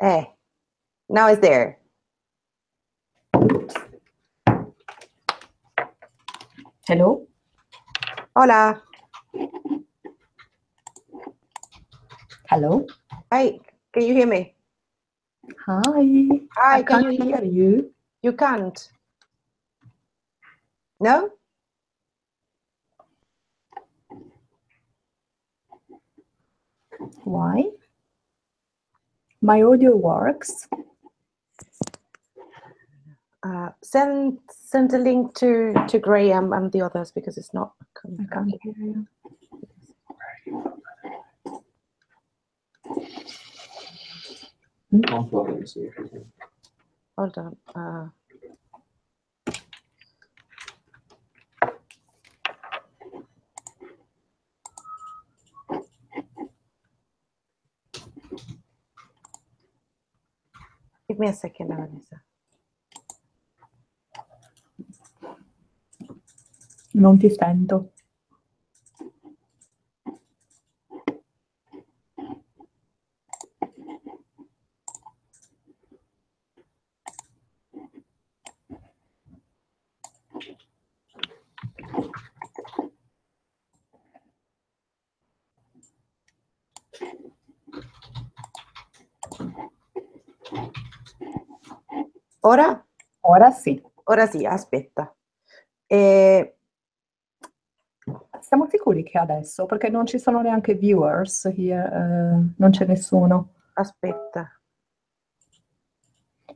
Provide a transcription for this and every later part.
Now it's there. Hello. Hola. Hello. Hi, can you hear me? Hi. Hi, I can't hear you. You can't? No? Why? My audio works. Send a link to Graham and the others because it's not coming. I can't hear you. Hold on. Give me a second, Vanessa. Non ti sento. Ora? Ora sì. Ora sì, aspetta. Siamo sicuri che adesso, perché non ci sono neanche viewers here, non c'è nessuno. Aspetta.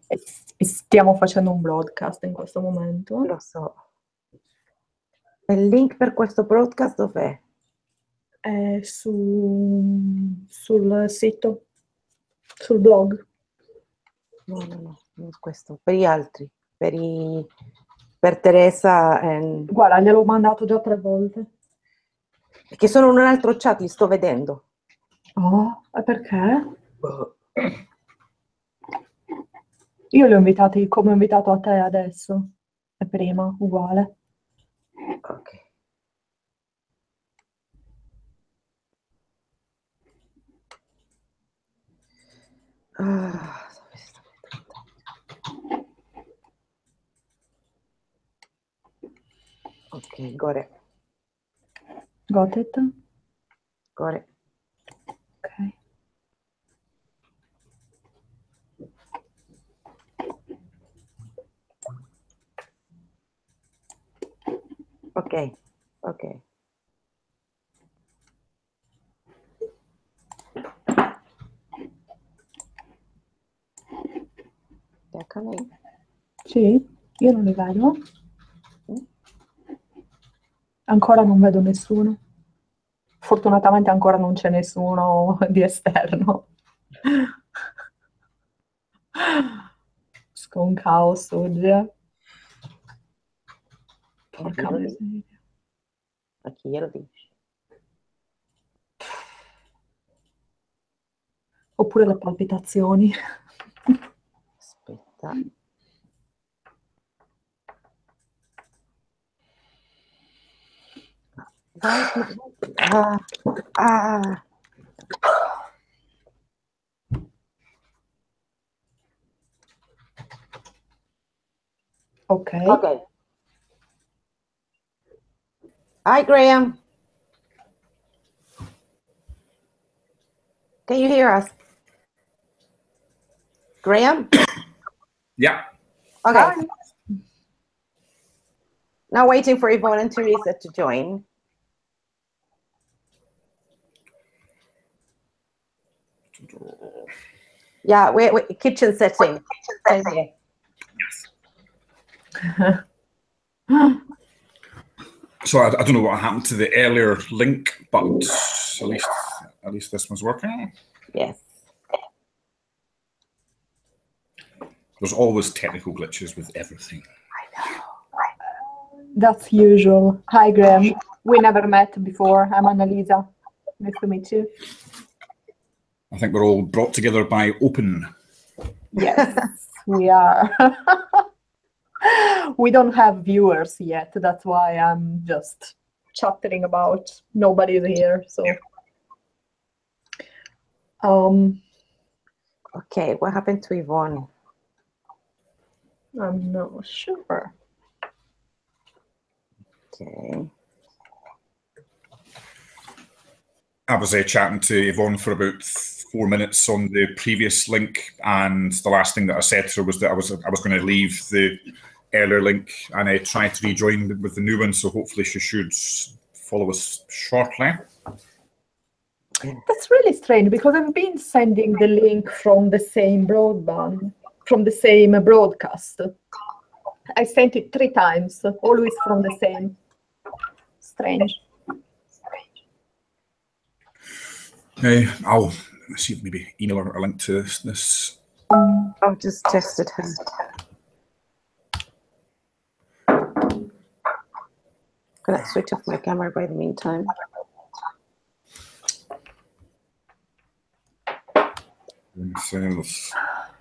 E stiamo facendo un broadcast in questo momento. Lo so. Il link per questo broadcast dov'è? È sul sito, sul blog. No, non è questo. Per gli altri. Per Teresa. Guarda, gliel'ho mandato già 3 volte. Che sono in un altro chat, li sto vedendo. Oh, e perché? Io li ho invitati come ho invitato a te adesso. E prima, uguale. Ok. Ok, got it. Got it? Got it. Ok. Ok, ok. They're coming. Sì, io non li vedo. Ancora non vedo nessuno. Fortunatamente ancora non c'è nessuno di esterno. Un caos oggi. Porca miseria. A chi glielo dici? Oppure le palpitazioni. Aspetta. Ok. Okay. Hi, Graham. Can you hear us? Graham? Yeah. Okay. Hi. Now waiting for Ivonne and Teresa to join. Yeah, we're kitchen setting. So I don't know what happened to the earlier link, but at least this one's working. Yes. There's always technical glitches with everything. I know. That's usual. Hi, Graham. We never met before. I'm Annalisa. Nice to meet you. I think we're all brought together by open. Yes, we are. We don't have viewers yet. That's why I'm just chattering about nobody's here. So, Okay, what happened to Ivonne? I'm not sure. Okay. I was chatting to Ivonne for about 4 minutes on the previous link, and the last thing that I said to her was that I was going to leave the earlier link and try to rejoin with the new one. So hopefully she should follow us shortly. That's really strange because I've been sending the link from the same broadband, from the same broadcast. I sent it 3 times, always from the same. Strange. I'll see if maybe email her a link to this. I've just tested her. Gonna switch off my camera by the meantime.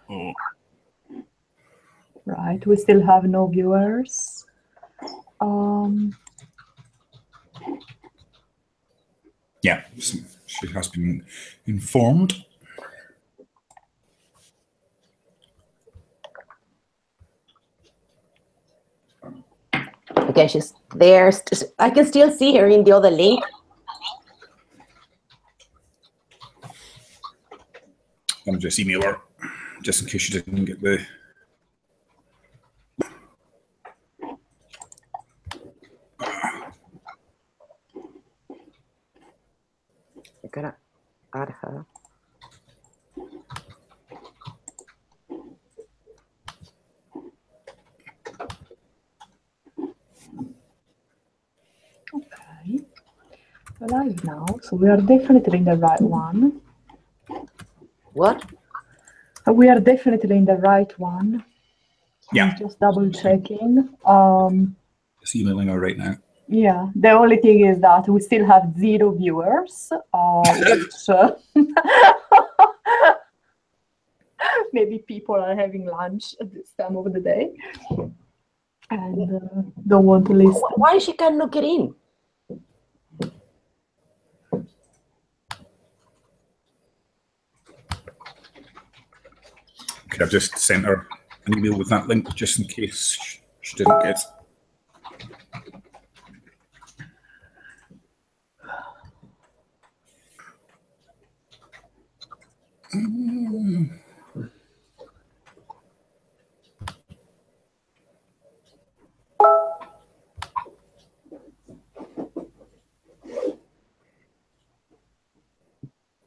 Oh. Right, we still have no viewers. Yeah, she has been informed. Okay, she's there. I can still see her in the other link. I'm just email her, just in case she didn't get the. I'm gonna add her. Okay, we're live now, so we are definitely in the right one. What? We are definitely in the right one. Yeah. I'm just double checking. Just emailing her right now. Yeah, the only thing is that we still have 0 viewers, which maybe people are having lunch at this time of the day and don't want to listen. Why she cannot get in? Okay, I've just sent her an email with that link just in case she didn't get.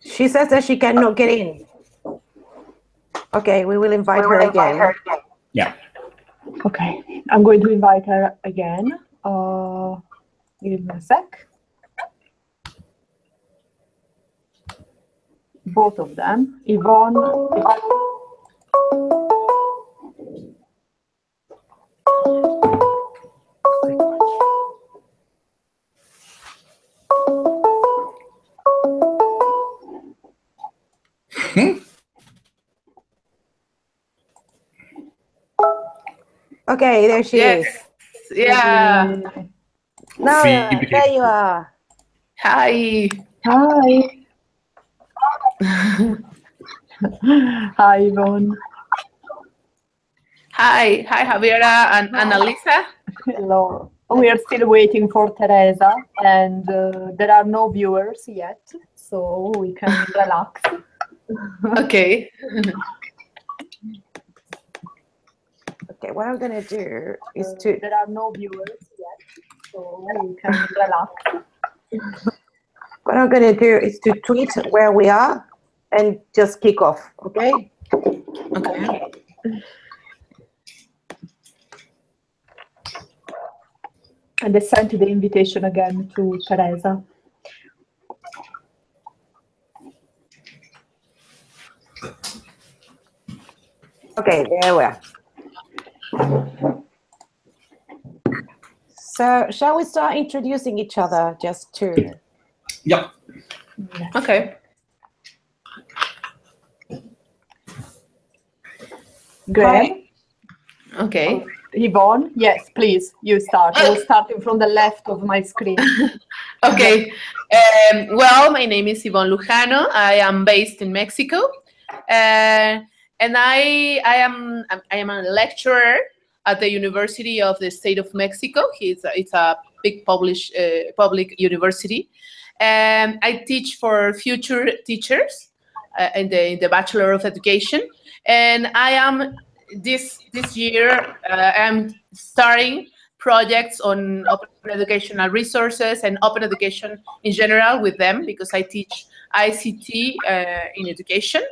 She says that she cannot get in. Okay, we will invite her again. Yeah. Okay, I'm going to invite her again. Give me a sec. Both of them, Ivonne. Okay, there she is. Yeah. No, Phoebe. there you are. Hi. Hi. Hi, Ivonne. Hi, Javiera and Annalisa. Hello. We are still waiting for Teresa, and there are no viewers yet, so we can relax. Okay. Okay, what I'm gonna do is to. There are no viewers yet, so we can relax. What I'm gonna do is to tweet where we are and just kick off. Okay. Okay. And I sent the invitation again to Teresa. Okay, there we are. So, shall we start introducing each other just to? Yep. Yes. Okay. Greg? Okay. Ivonne? Yes, please, you start. I was starting from the left of my screen. Okay. Well, my name is Ivonne Lujano. I am based in Mexico. And I am a lecturer at the University of the State of Mexico. It's a big public university, and I teach for future teachers in the Bachelor of Education. And I am this year I'm starting projects on open educational resources and open education in general with them, because I teach ICT in education.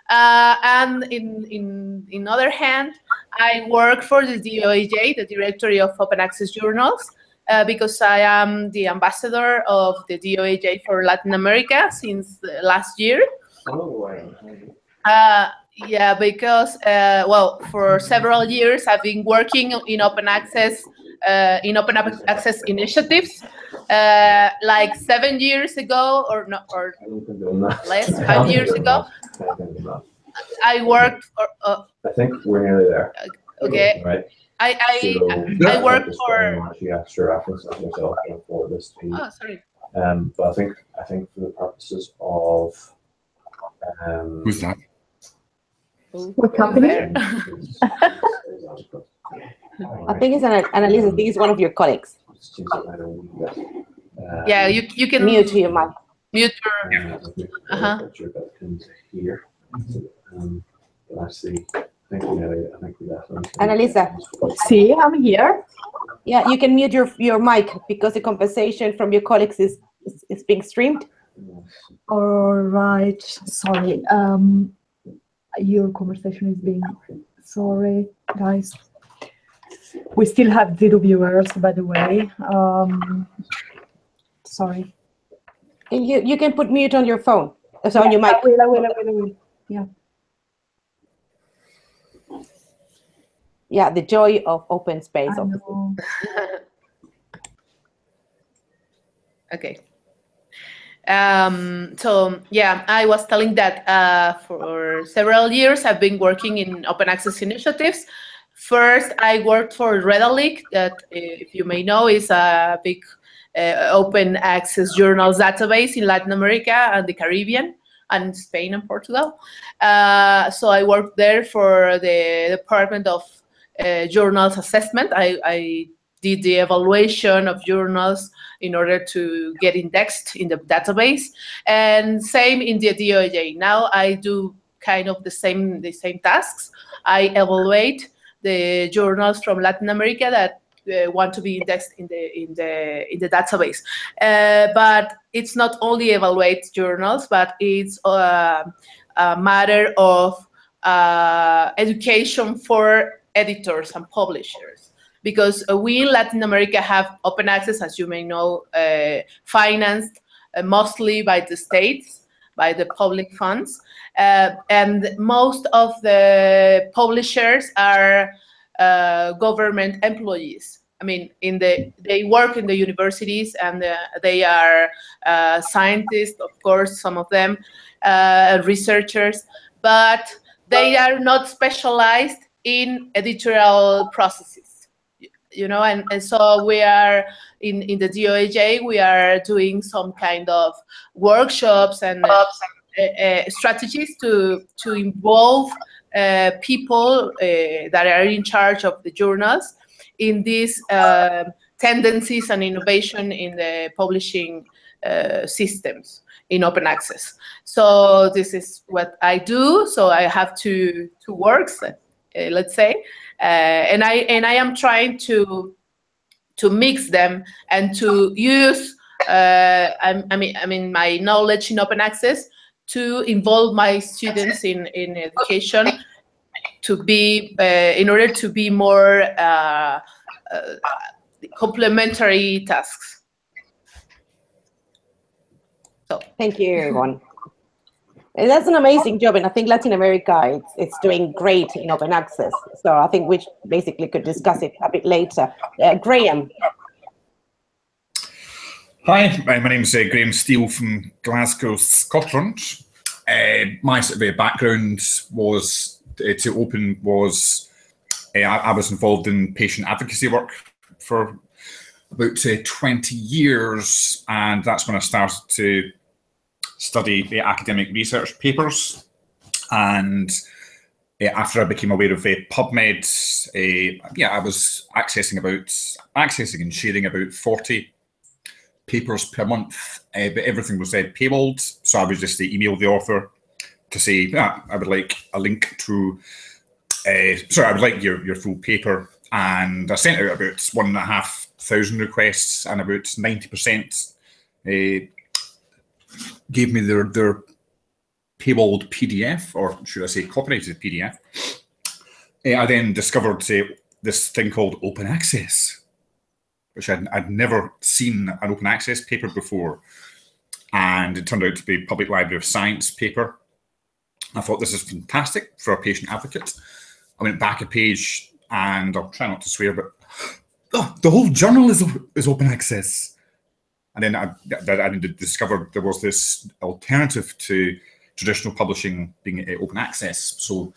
And in other hand, I work for the DOAJ, the Directory of Open Access Journals, because I am the ambassador of the DOAJ for Latin America since last year. Yeah, because well, for several years I've been working in open access initiatives. Like 7 years ago, or less, 5 years ago, I worked for. I think we're nearly there. Okay. Right. I worked for. Extra reference of yourself for this thing. Oh, sorry. But I think for the purposes of Who's that? What company? I think it's an analyst. I think it's one of your colleagues. Yeah, you can Mute your mic. Mute your. Here. Actually, I think we definitely. Annalisa. See, I'm here. Yeah, you can mute your mic because the conversation from your colleagues is being streamed. All right. Sorry. Your conversation is being. Sorry, guys. We still have 0 viewers, by the way. Sorry. And you can put mute on your phone. So on your mic. I will. Yeah. Yeah, the joy of open space. Okay. So yeah, I was telling that for several years I've been working in open access initiatives. First, I worked for Redalyc, that, if you may know, is a big open access journals database in Latin America and the Caribbean, and Spain and Portugal. So I worked there for the Department of Journals Assessment. I did the evaluation of journals in order to get indexed in the database, and same in the DOJ. Now I do kind of the same tasks. I evaluate the journals from Latin America that want to be indexed in the database. But it's not only evaluate journals, but it's a matter of education for editors and publishers. Because we in Latin America have open access, as you may know, financed mostly by the states, by the public funds. And most of the publishers are government employees. I mean, they work in the universities, and they are scientists, of course, some of them, researchers, but they are not specialized in editorial processes, you know, and so we are in the DOAJ, we are doing some kind of workshops and strategies to involve people that are in charge of the journals in these tendencies and innovation in the publishing systems in open access. So this is what I do. So I have two works, let's say, and I am trying to mix them and to use I mean my knowledge in open access to involve my students in education, to be in order to be more complementary tasks. So thank you, Ivonne. And that's an amazing job, and I think Latin America it's doing great in open access. So I think we basically could discuss it a bit later. Graham. Hi, my name's Graham Steele from Glasgow, Scotland. My sort of background was to open was I was involved in patient advocacy work for about 20 years, and that's when I started to study the academic research papers. And after I became aware of PubMed, I was accessing and sharing about 40 papers per month, but everything was paywalled. So I was just email the author to say, I would like a link to, I would like your full paper. And I sent out about 1,500 requests, and about 90% gave me their paywalled PDF, or should I say copyrighted PDF. I then discovered this thing called open access, which I'd never seen an open access paper before. And it turned out to be Public Library of Science paper. I thought, this is fantastic for a patient advocate. I went back a page, and I'll try not to swear, but the whole journal is open access. And then I discovered there was this alternative to traditional publishing being open access. So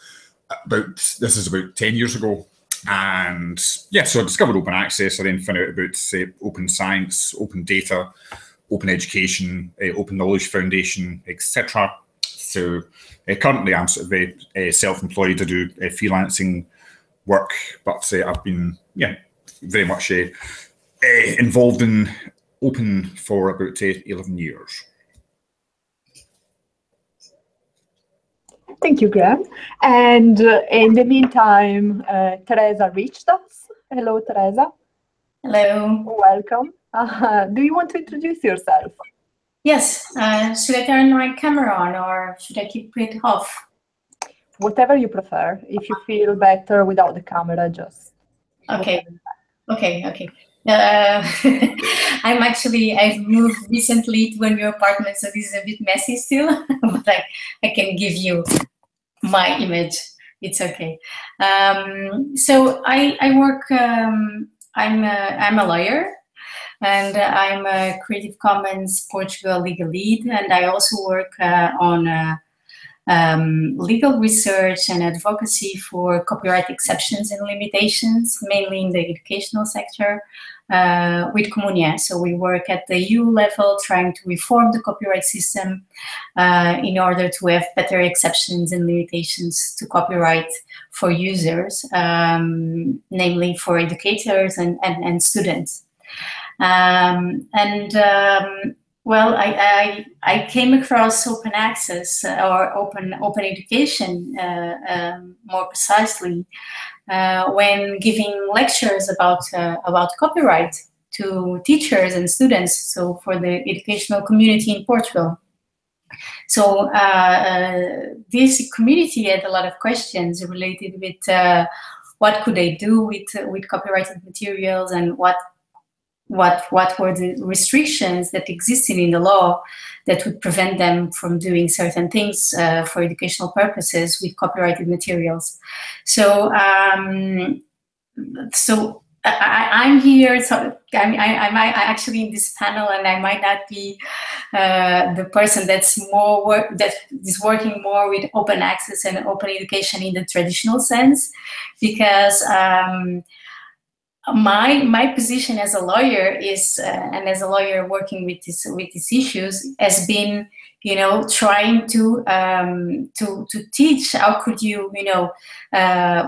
this is about 10 years ago. And yeah, so I discovered open access. I then found out about open science, open data, open education, open knowledge foundation, etc. So currently I'm sort of self-employed. I do freelancing work, but I've been very much involved in open for about 11 years. Thank you, Graham. And in the meantime, Teresa reached us. Hello, Teresa. Hello. Welcome. Do you want to introduce yourself? Yes. Should I turn my camera on, or should I keep it off? Whatever you prefer. If you feel better without the camera, just... Okay. Okay. I've moved recently to a new apartment, so this is a bit messy still, but I can give you my image. It's okay. So I work, I'm a lawyer, and I'm a Creative Commons Portugal legal lead, and I also work on legal research and advocacy for copyright exceptions and limitations, mainly in the educational sector, with Comunia. So we work at the EU level, trying to reform the copyright system in order to have better exceptions and limitations to copyright for users, namely for educators and students. Well, I came across open access or open education more precisely when giving lectures about copyright to teachers and students, so for the educational community in Portugal. So this community had a lot of questions related with what could they do with copyrighted materials, and what were the restrictions that existed in the law that would prevent them from doing certain things for educational purposes with copyrighted materials. So I'm here, so I'm actually in this panel, and I might not be the person that is working more with open access and open education in the traditional sense, because my position as a lawyer is, and as a lawyer working with these issues, has been, trying to teach how could you,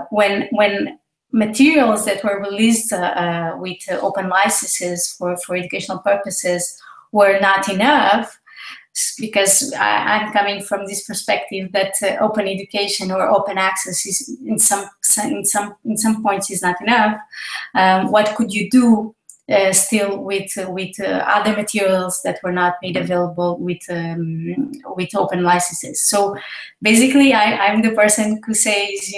when materials that were released with open licenses for educational purposes were not enough, because I'm coming from this perspective that open education or open access is in some points is not enough. What could you do still with other materials that were not made available with open licenses? So basically, I'm the person who says,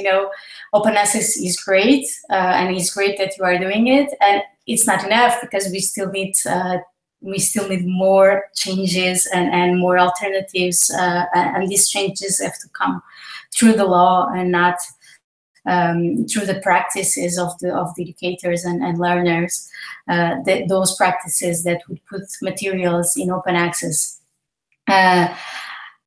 open access is great, and it's great that you are doing it, and it's not enough, because we still need more changes and more alternatives, and these changes have to come through the law and not through the practices of the educators and learners, those practices that would put materials in open access.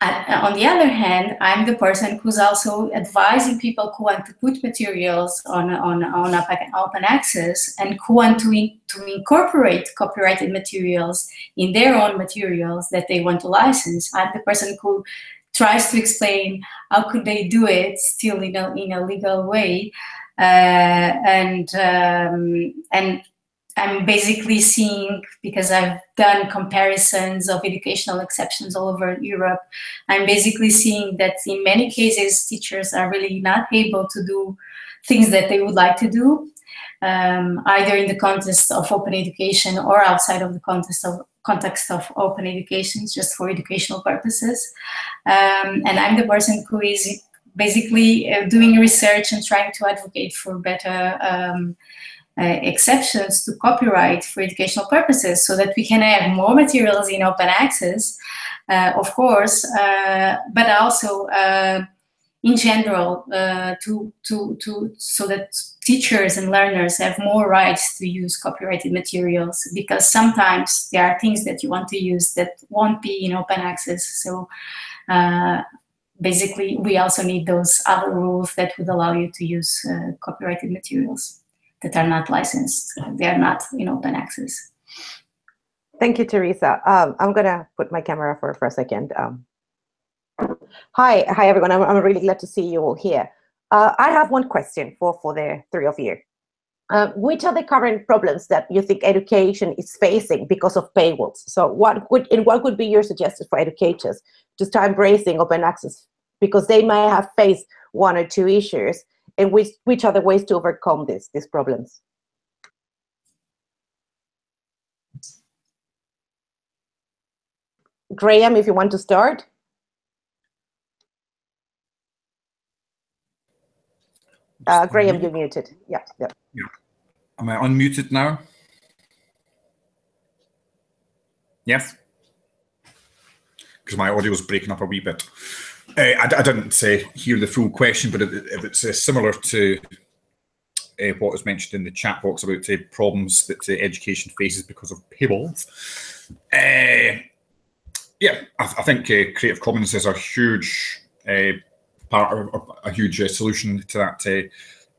On the other hand, I'm the person who's also advising people who want to put materials on open access and who want to incorporate copyrighted materials in their own materials that they want to license. I'm the person who tries to explain how could they do it still in a legal way, and I'm basically seeing, because I've done comparisons of educational exceptions all over Europe, I'm basically seeing that in many cases teachers are really not able to do things that they would like to do, either in the context of open education or outside of the context of open education, just for educational purposes. And I'm the person who is basically doing research and trying to advocate for better exceptions to copyright for educational purposes, so that we can have more materials in open access, of course, but also in general, so that teachers and learners have more rights to use copyrighted materials, because sometimes there are things that you want to use that won't be in open access. So basically, we also need those other rules that would allow you to use copyrighted materials that are not licensed. They are not in open access. Thank you, Teresa. I'm gonna put my camera for a second. Hi everyone. I'm really glad to see you all here. I have one question for the three of you. Which are the current problems that you think education is facing because of paywalls? So what would be your suggestions for educators to start embracing open access, because they may have faced one or two issues, and which are the ways to overcome these problems? Graham, if you want to start. Graham, you're muted. Yeah. Am I unmuted now? Yes? Because my audio was breaking up a wee bit. I didn't hear the full question, but if it's similar to what was mentioned in the chat box about problems that education faces because of paywalls, yeah, I think Creative Commons is a huge part of a huge solution to that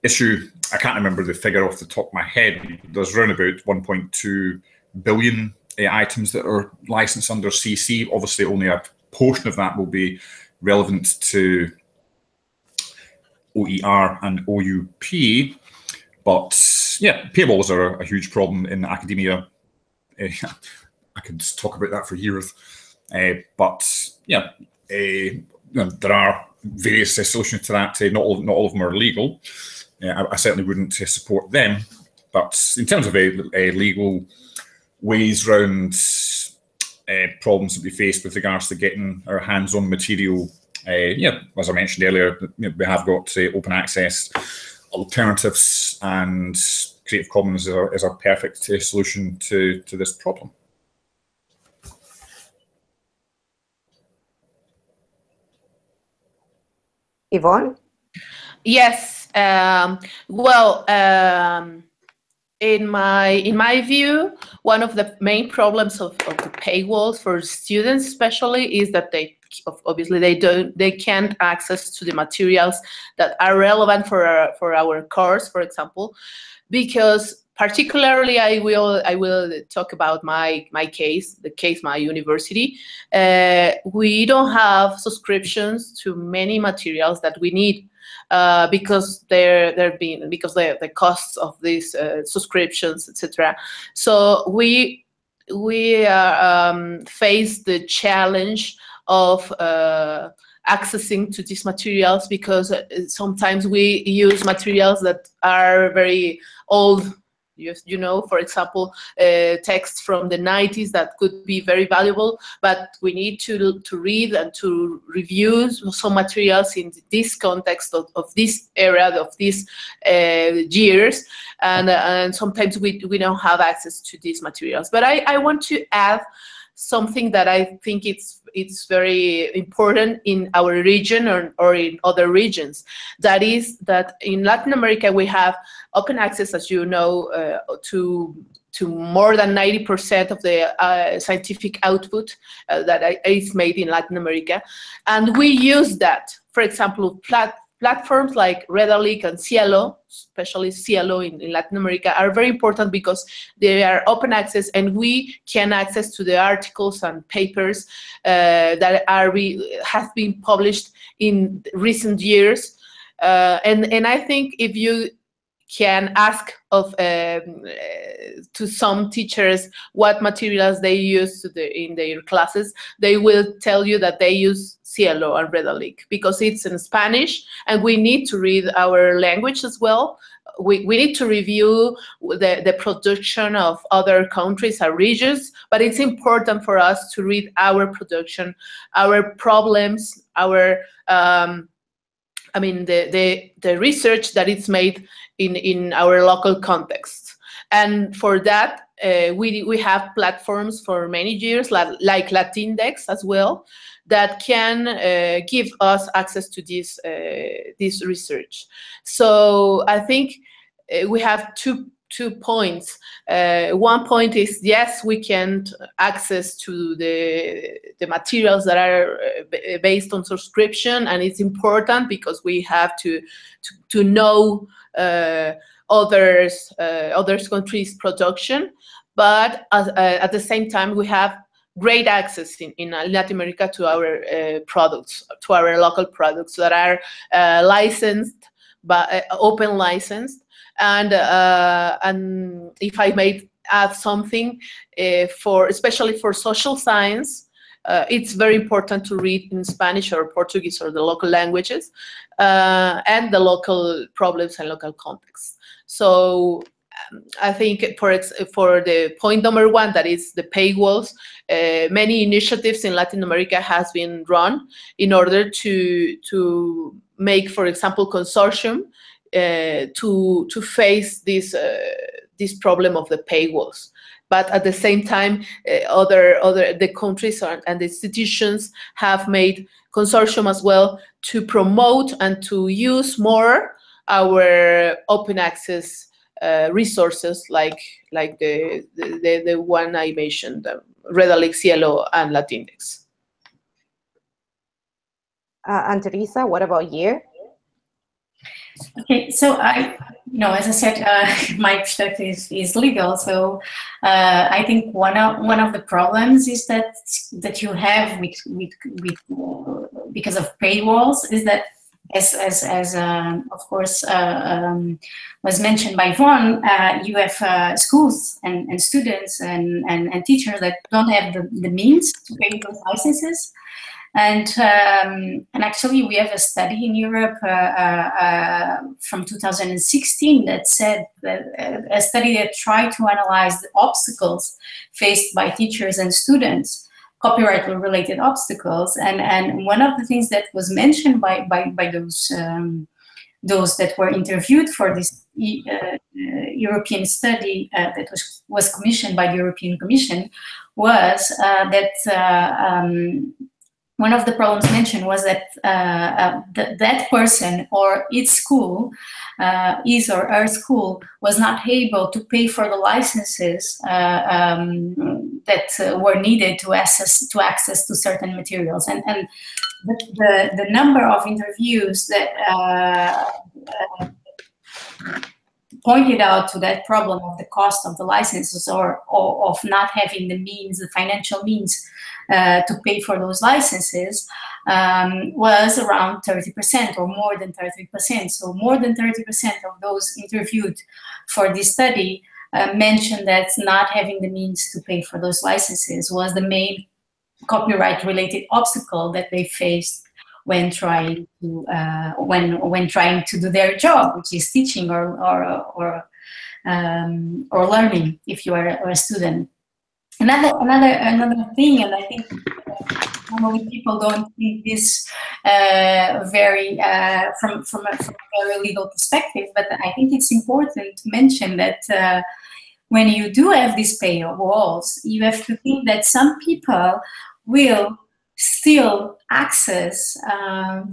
issue. I can't remember the figure off the top of my head. There's around about 1.2 billion items that are licensed under CC. Obviously, only a portion of that will be relevant to OER and OUP. But yeah, paywalls are a huge problem in academia. I could talk about that for years. But yeah, there are various solutions to that. Not all of them are legal. I certainly wouldn't support them. But in terms of legal ways around problems that we face with regards to getting our hands on material, yeah, as I mentioned earlier, we have got open access alternatives, and Creative Commons is a perfect solution to this problem. Ivonne? Yes. Well, in my view, one of the main problems of the paywalls for students, especially, is that they can't access to the materials that are relevant for our course, for example, because particularly I will talk about my case, my university. We don't have subscriptions to many materials that we need. Because the costs of these subscriptions, etc. So we face the challenge of accessing to these materials, because sometimes we use materials that are very old. You know, for example, texts from the 90s that could be very valuable, but we need to read and to review some materials in this context of this era, of these years, and sometimes we don't have access to these materials. But I want to add something that I think it's very important in our region or in other regions. That is that in Latin America we have open access, as you know, to more than 90% of the scientific output that is made in Latin America, and we use that. For example, platforms like Redalic and Cielo, especially Cielo in Latin America, are very important because they are open access, and we can access to the articles and papers that have been published in recent years. And I think if you can ask to some teachers what materials they use in their classes, they will tell you that they use Cielo and Redalic because it's in Spanish, and we need to read our language as well. We need to review the production of other countries or regions, but it's important for us to read our production, our problems, our the research that is made in our local context. And for that, we have platforms for many years, like Latindex as well, that can give us access to this research. So I think we have two points. One point is, yes, we can access to the materials that are based on subscription, and it's important because we have to know others countries' production. But at the same time, we have great access in Latin America to our products, to our local products that are licensed, but open licensed. And if I may add something, especially for social science, it's very important to read in Spanish or Portuguese or the local languages, and the local problems and local contexts. So I think for the point number one, that is the paywalls, many initiatives in Latin America has been run in order to make, for example, consortium to face this problem of the paywalls. But at the same time, the countries and the institutions have made consortium as well to promote and to use more our open access resources, like the one I mentioned, Redalic, Cielo, and Latindex. And Teresa, what about you? Okay, so as I said, my perspective is legal. So I think one of the problems is that you have with because of paywalls is that as of course was mentioned by Ivonne, you have schools and students and teachers that don't have the means to pay those licenses. And actually, we have a study in Europe from 2016 that said that a study that tried to analyze the obstacles faced by teachers and students, copyright-related obstacles, and one of the things that was mentioned by those that were interviewed for this European study that was commissioned by the European Commission was that. One of the problems mentioned was that that person or its school, his or her school, was not able to pay for the licenses that were needed to access to certain materials. And the number of interviews that pointed out to that problem of the cost of the licenses or of not having the means, the financial means to pay for those licenses was around 30% or more than 30%. So more than 30% of those interviewed for this study mentioned that not having the means to pay for those licenses was the main copyright-related obstacle that they faced when trying to do their job, which is teaching or learning if you are a student. Another thing, and I think normally people don't think this very from a very legal perspective, but I think it's important to mention that when you do have these paywalls, you have to think that some people will still access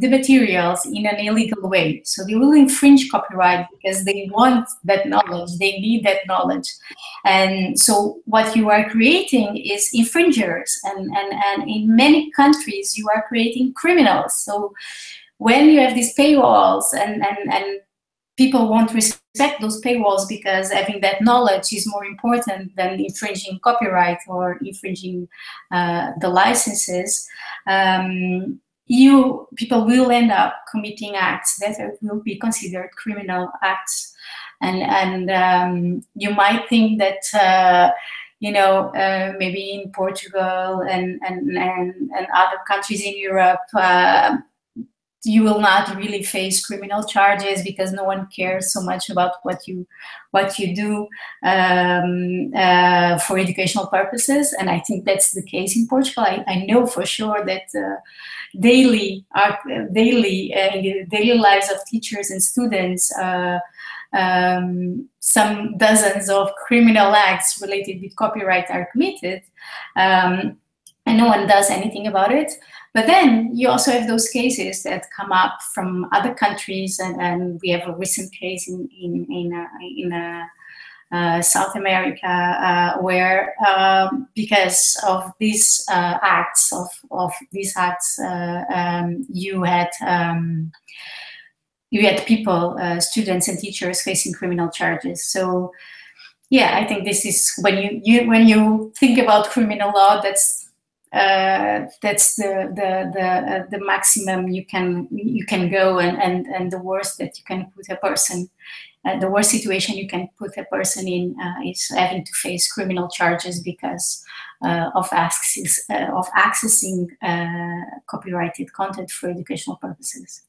the materials in an illegal way. So they will infringe copyright because they want that knowledge, they need that knowledge. And so what you are creating is infringers, and in many countries you are creating criminals. So when you have these paywalls and people won't respect those paywalls because having that knowledge is more important than infringing copyright or infringing the licenses, people will end up committing acts that will be considered criminal acts. And you might think that maybe in Portugal and other countries in Europe, you will not really face criminal charges because no one cares so much about what you do for educational purposes. And I think that's the case in Portugal. I know for sure that daily in the daily lives of teachers and students, some dozens of criminal acts related with copyright are committed, and no one does anything about it. But then you also have those cases that come up from other countries, and we have a recent case in South America where because of these acts you had people, students and teachers facing criminal charges. So yeah, I think this is when you think about criminal law, that's the maximum you can go, and the worst that you can put a person, the worst situation you can put a person in is having to face criminal charges because of accessing copyrighted content for educational purposes.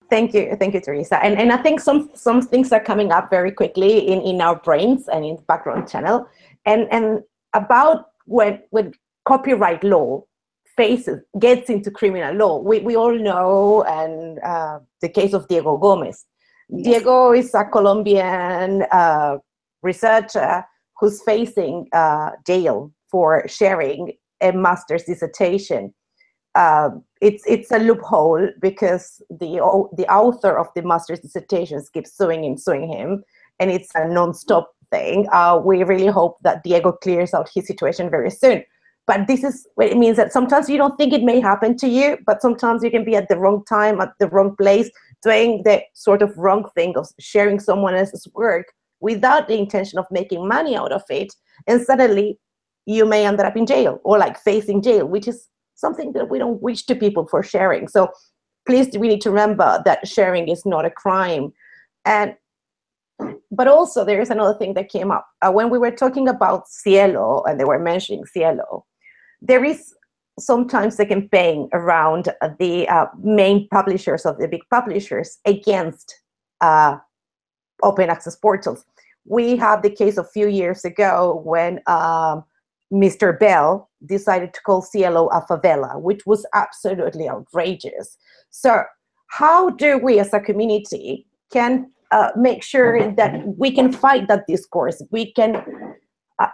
Thank you, Teresa. And I think some things are coming up very quickly in our brains and in the background channel, and about when copyright law gets into criminal law. We all know, and the case of Diego Gomez. Yes. Diego is a Colombian researcher who's facing jail for sharing a master's dissertation. It's a loophole because the author of the master's dissertations keeps suing him, and it's a non-stop thing. We really hope that Diego clears out his situation very soon. But this is what it means, that sometimes you don't think it may happen to you, but sometimes you can be at the wrong time, at the wrong place, doing the sort of wrong thing of sharing someone else's work without the intention of making money out of it, and suddenly you may end up in jail or like facing jail, which is something that we don't wish to people for sharing. So please, we need to remember that sharing is not a crime. But also there is another thing that came up. When we were talking about Cielo, and they were mentioning Cielo, there is sometimes a campaign around the main publishers of the big publishers against open access portals. We have the case a few years ago when Mr. Bell decided to call Cielo a favela, which was absolutely outrageous. So how do we as a community can make sure that we can fight that discourse? We can,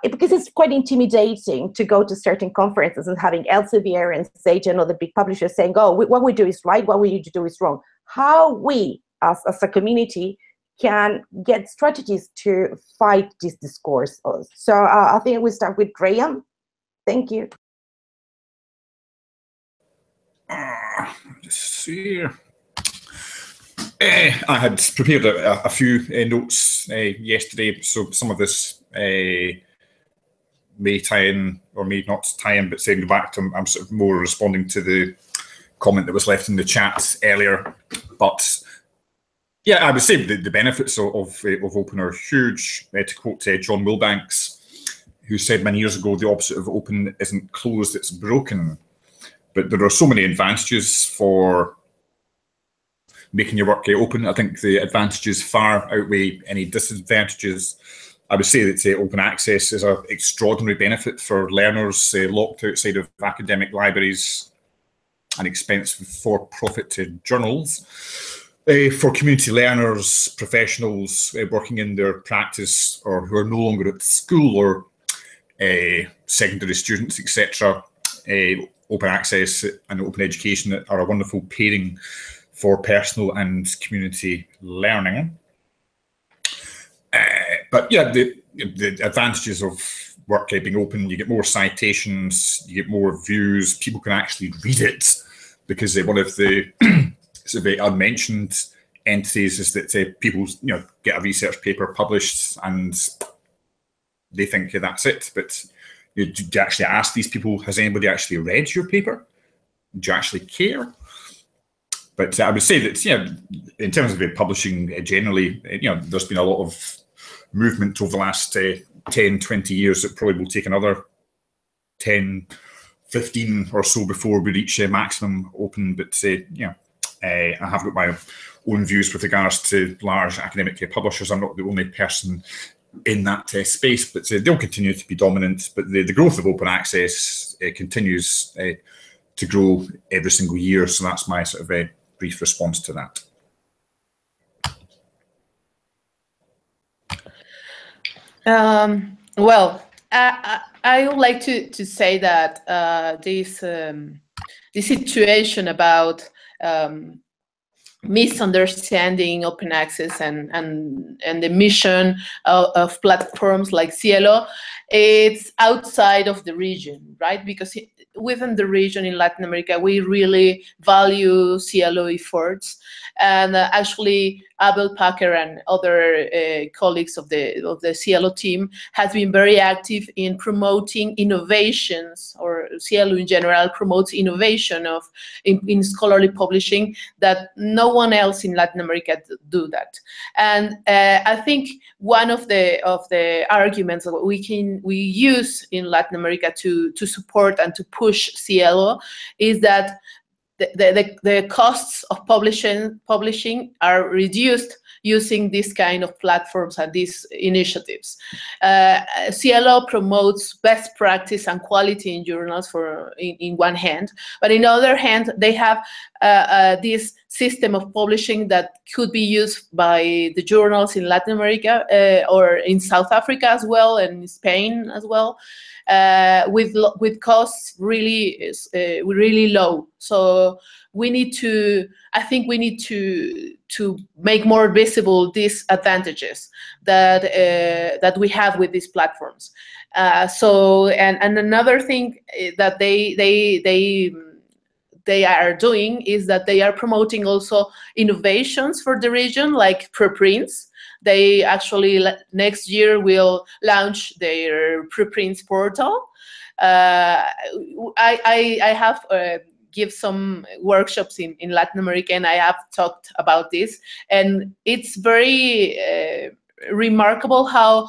because it's quite intimidating to go to certain conferences and having Elsevier and Sage and other big publishers saying, oh, what we do is right, what we do is wrong. How we as a community can get strategies to fight this discourse. So I think we start with Graham. Thank you. Just see. I had prepared a few notes yesterday, so some of this may tie in or may not tie in, but saying back to, I'm sort of more responding to the comment that was left in the chat earlier. But yeah, I would say the benefits of open are huge. To quote John Wilbanks, who said many years ago, the opposite of open isn't closed, it's broken. But there are so many advantages for making your work open. I think the advantages far outweigh any disadvantages. I would say that open access is an extraordinary benefit for learners locked outside of academic libraries and expensive for-profit journals. For community learners, professionals working in their practice or who are no longer at school, or secondary students, etc., open access and open education are a wonderful pairing for personal and community learning. But yeah, the advantages of work being open, you get more citations, you get more views, people can actually read it. because one of the sort of unmentioned entities is that people, get a research paper published and they think that's it. But do you actually ask these people, has anybody actually read your paper? Do you actually care? But I would say that, in terms of publishing generally, there's been a lot of movement over the last 10, 20 years that probably will take another 10, 15 or so before we reach maximum open. But I have got my own views with regards to large academic publishers. I'm not the only person in that space, but they'll continue to be dominant. But the growth of open access continues to grow every single year. So that's my sort of brief response to that. Well, I would like to say that this situation about misunderstanding open access and the mission of platforms like Cielo, it's outside of the region, right? Because within the region in Latin America, we really value Cielo efforts, and actually Abel Packer and other colleagues of the Cielo team has been very active in promoting innovations, or Cielo in general promotes innovation in scholarly publishing that no one else in Latin America do that. And I think one of the arguments that we use in Latin America to support and to push Cielo is that the costs of publishing are reduced using this kind of platforms and these initiatives. Cielo promotes best practice and quality in journals in one hand, but in the other hand, they have this system of publishing that could be used by the journals in Latin America or in South Africa as well, and in Spain as well. With costs really low. So I think we need to make more visible these advantages that we have with these platforms. And another thing that they are doing is that they are promoting also innovations for the region, like preprints. They actually next year will launch their preprints portal. I have give some workshops in Latin America, and I have talked about this, and it's very remarkable how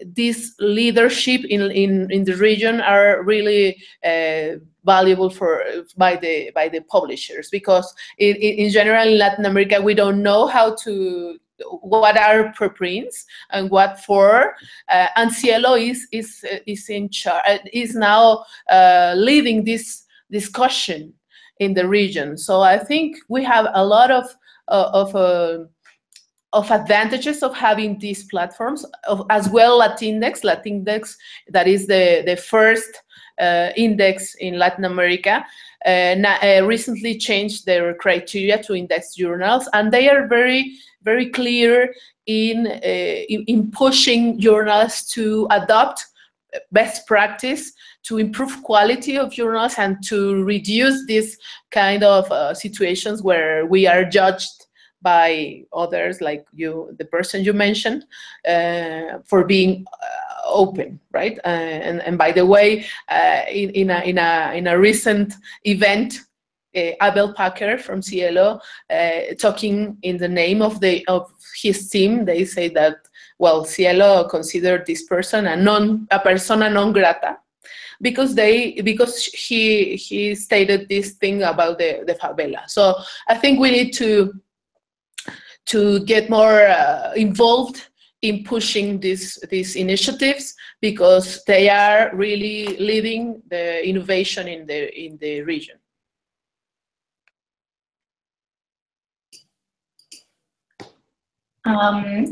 this leadership in the region are really valuable by the publishers, because in general in Latin America we don't know what are preprints and what for, and Cielo is in charge, is now leading this discussion in the region. So I think we have a lot of advantages of having these platforms, as well Latindex, that is the first index in Latin America, recently changed their criteria to index journals, and they are very, very clear in pushing journals to adopt best practice, to improve quality of journals, and to reduce this kind of situations where we are judged by others, like the person you mentioned, for being open, right? And by the way, in a recent event, Abel Packer from Cielo, talking in the name of his team, they say that, well, Cielo considered this person a persona non grata, because he stated this thing about the favela. So I think we need to get more involved in pushing these initiatives, because they are really leading the innovation in the region.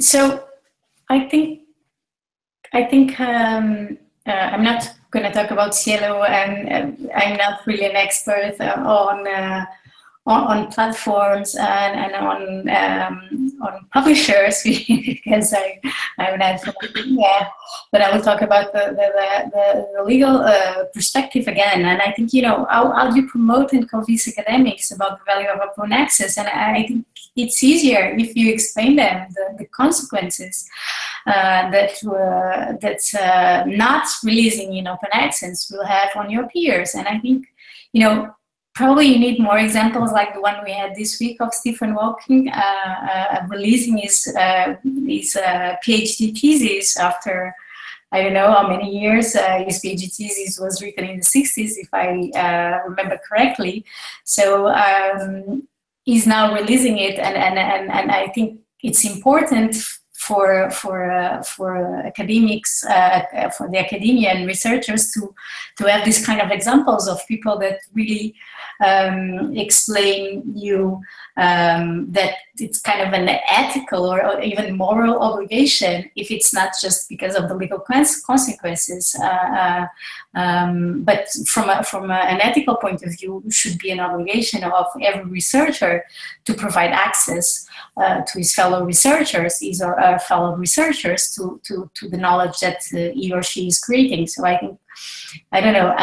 So I think I'm not going to talk about Cielo, and I'm not really an expert on platforms and on publishers, because I'm not from India, but I will talk about the legal perspective again. And I think, how do you promote and convince academics about the value of open access? And I think it's easier if you explain them the consequences that not releasing in open access will have on your peers. And I think, probably you need more examples like the one we had this week of Stephen Hawking releasing his PhD thesis after, I don't know how many years. His PhD thesis was written in the 60s, if I remember correctly. So he's now releasing it, and I think it's important for academics, for the academia and researchers to have these kind of examples of people that really explain you that it's kind of an ethical or even moral obligation, if it's not just because of the legal consequences, but from an ethical point of view, it should be an obligation of every researcher to provide access to his fellow researchers, his or her fellow researchers, to the knowledge that he or she is creating. So I think, I don't know,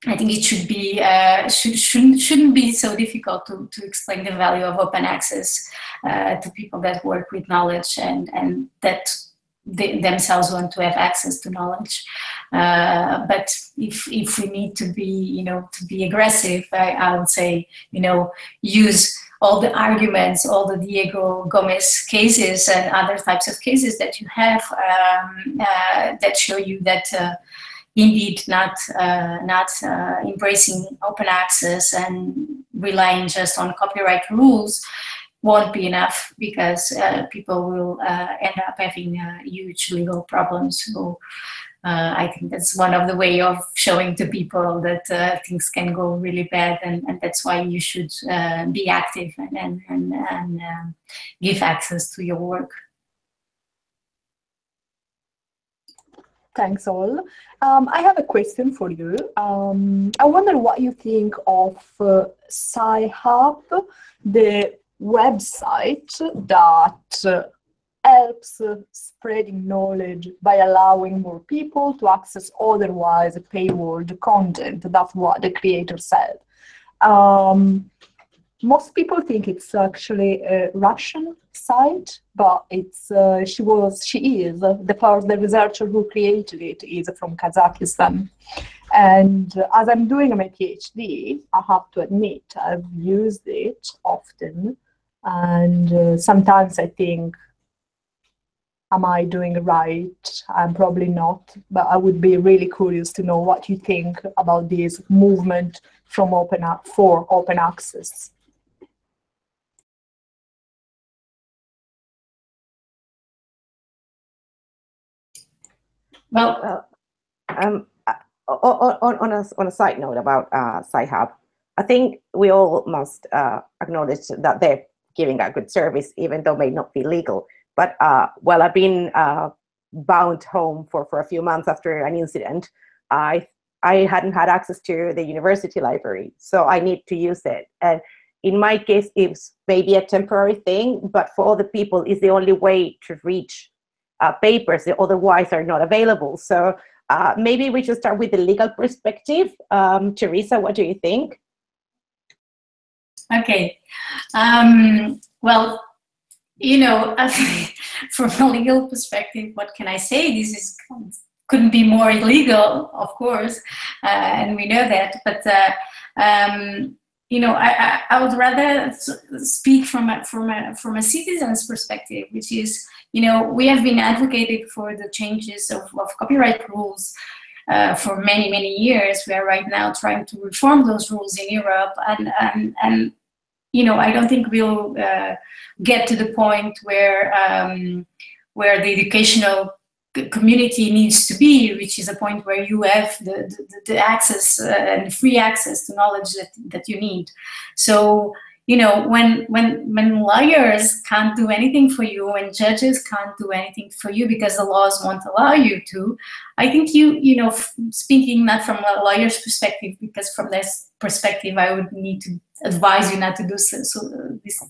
I think it should be shouldn't be so difficult to explain the value of open access to people that work with knowledge and that they themselves want to have access to knowledge. But if we need to be to be aggressive, I would say use all the arguments, all the Diego Gomez cases and other types of cases that you have that show you that. Indeed, not embracing open access and relying just on copyright rules won't be enough, because people will end up having huge legal problems. So I think that's one of the way of showing to people that things can go really bad, and that's why you should be active and give access to your work. Thanks all. I have a question for you. I wonder what you think of Sci-Hub, the website that helps spreading knowledge by allowing more people to access otherwise paywalled content. That's what the creator said. Most people think it's actually a Russian site, but it's she is the researcher who created it is from Kazakhstan. And as I'm doing my PhD, I have to admit I've used it often, and sometimes I think, am I doing it right? I'm probably not, but I would be really curious to know what you think about this movement from for open access. Well, on a side note about Sci-Hub, I think we all must acknowledge that they're giving a good service, even though it may not be legal. But well, I've been bound home for a few months after an incident. I hadn't had access to the university library, so I need to use it. And in my case, it's maybe a temporary thing, but for other people, it's the only way to reach papers that otherwise are not available. So maybe we should start with the legal perspective. Teresa, what do you think? Okay. Well, from a legal perspective, what can I say? This couldn't be more illegal, of course, and we know that. But I would rather speak from a citizen's perspective, which is, we have been advocating for the changes of copyright rules for many, many years. We are right now trying to reform those rules in Europe, and I don't think we'll get to the point where the educational community needs to be, which is a point where you have the access and free access to knowledge that you need. So you know, when lawyers can't do anything for you, when judges can't do anything for you because the laws won't allow you to, I think you know, speaking not from a lawyer's perspective, because from this perspective I would need to advise you not to do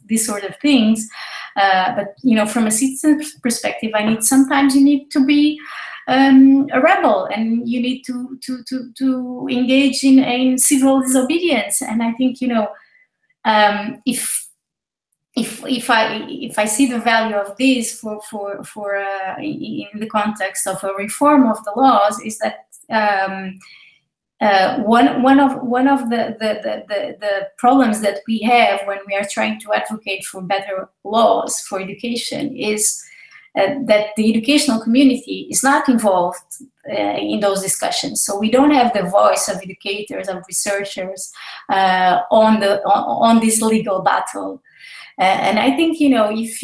this sort of things, but you know, from a citizen's perspective, sometimes you need to be a rebel, and you need to engage in civil disobedience. And I think, you know, if I see the value of this for in the context of a reform of the laws, is that one of the problems that we have when we are trying to advocate for better laws for education is that the educational community is not involved in those discussions. So we don't have the voice of educators, of researchers on this legal battle. And I think, you know, if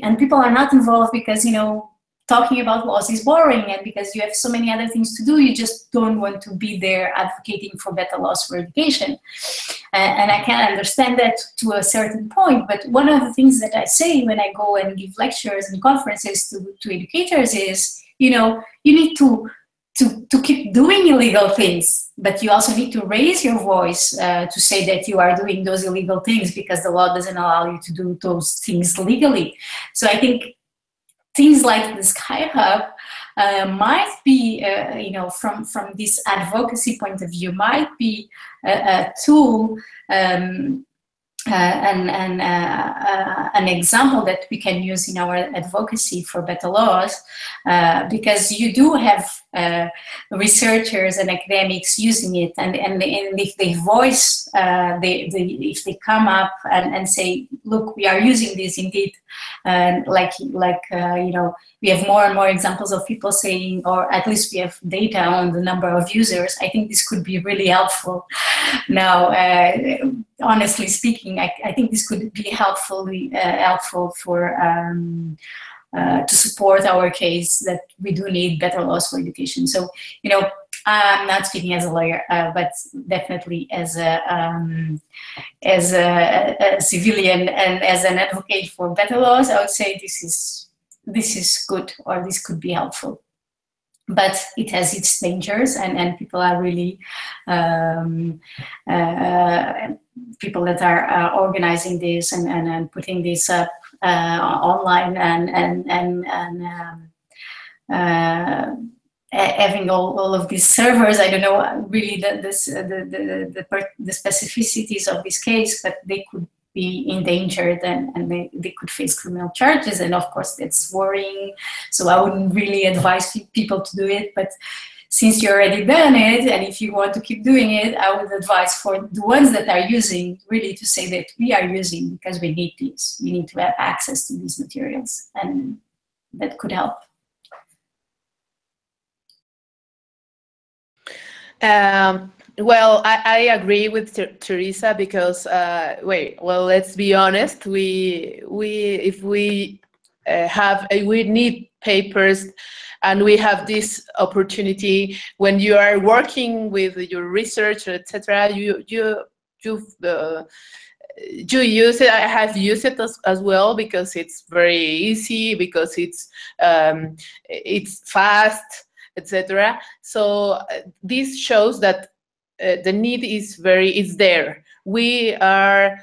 and people are not involved because, you know, talking about laws is boring, and because you have so many other things to do, you just don't want to be there advocating for better laws for education. And I can understand that to a certain point, but one of the things that I say when I go and give lectures and conferences to educators is, you know, you need to keep doing illegal things, but you also need to raise your voice to say that you are doing those illegal things because the law doesn't allow you to do those things legally. So I think things like the Sky Hub might be, you know, from this advocacy point of view, might be a tool and an example that we can use in our advocacy for better laws, because you do have researchers and academics using it, and if they voice, if they come up and say, look, we are using this indeed, and like you know, we have more and more examples of people saying, or at least we have data on the number of users. I think this could be really helpful. Now, honestly speaking, I think this could be helpful for to support our case that we do need better laws for education. So, you know, I'm not speaking as a lawyer, but definitely as a civilian and as an advocate for better laws, I would say this is good, or this could be helpful. But it has its dangers, and people are really people that are organizing this and putting this up online and having all of these servers. I don't know really the specificities of this case, but they could be endangered and they could face criminal charges, and of course that's worrying. So I wouldn't really advise people to do it, but since you already done it, and if you want to keep doing it, I would advise for the ones that are using really to say that we are using because we need this. We need to have access to these materials, and that could help. Well, I agree with Teresa, because well, let's be honest. We need papers, and we have this opportunity when you are working with your research, etc. You use it. I have used it as well, because it's very easy, because it's fast, etc. So this shows that the need is there. We are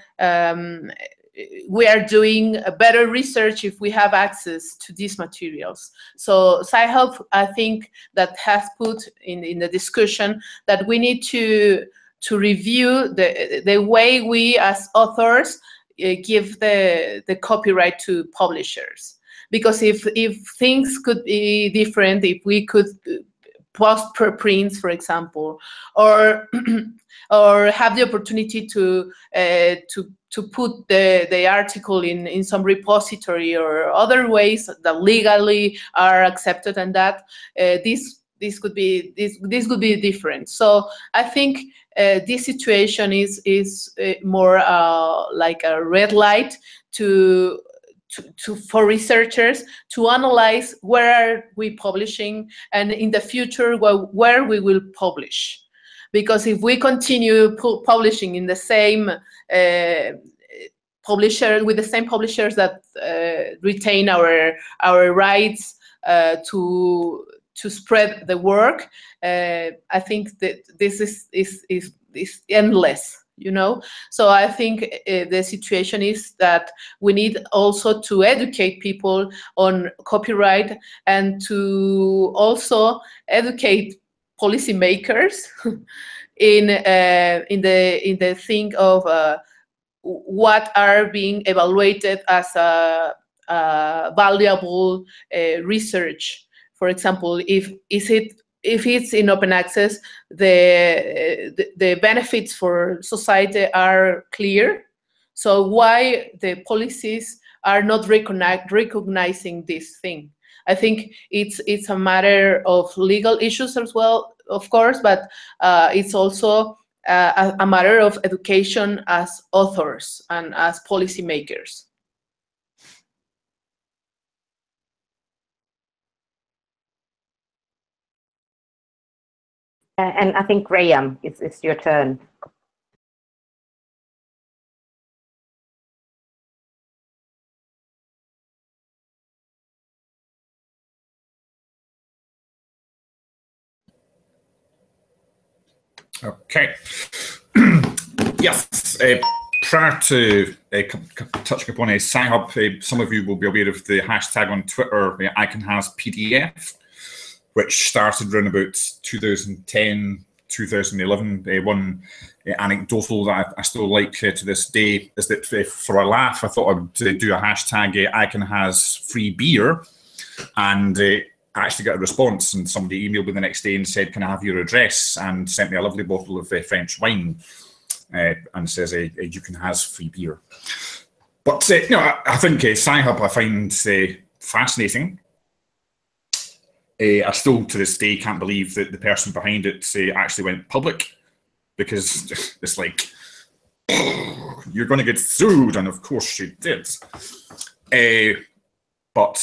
doing a better research if we have access to these materials. So Sci-Hub, I think, that has put in the discussion that we need to review the way we as authors give the copyright to publishers. Because if things could be different, if we could post prints, for example, or have the opportunity to put the article in some repository or other ways that legally are accepted, and that this could be different. So I think this situation is more like a red light for researchers to analyze where are we publishing, and in the future where we will publish. because if we continue publishing in the same publisher, with the same publishers that retain our rights to spread the work, I think that this is endless. So I think the situation is that we need also to educate people on copyright, and to also educate policymakers in the thing of what are being evaluated as a valuable research. For example, if it's in open access, the benefits for society are clear. So why the policies are not recognizing this thing? I think it's a matter of legal issues as well, of course, but it's also a matter of education as authors and as policymakers. And I think, Graham, it's your turn. Okay. Yes. Prior to touching upon a Sci-Hub, some of you will be aware of the hashtag on Twitter, ICANHasPDF, which started around about 2010, 2011. One anecdotal that I still like to this day is that for a laugh, I thought I'd do a hashtag ICANHasFreeBeer, and I actually got a response, and somebody emailed me the next day and said, "Can I have your address?" and sent me a lovely bottle of French wine, and says, "You can has free beer." But I think Sci-Hub I find fascinating. I still to this day can't believe that the person behind it actually went public, because it's like, you're going to get sued, and of course she did. But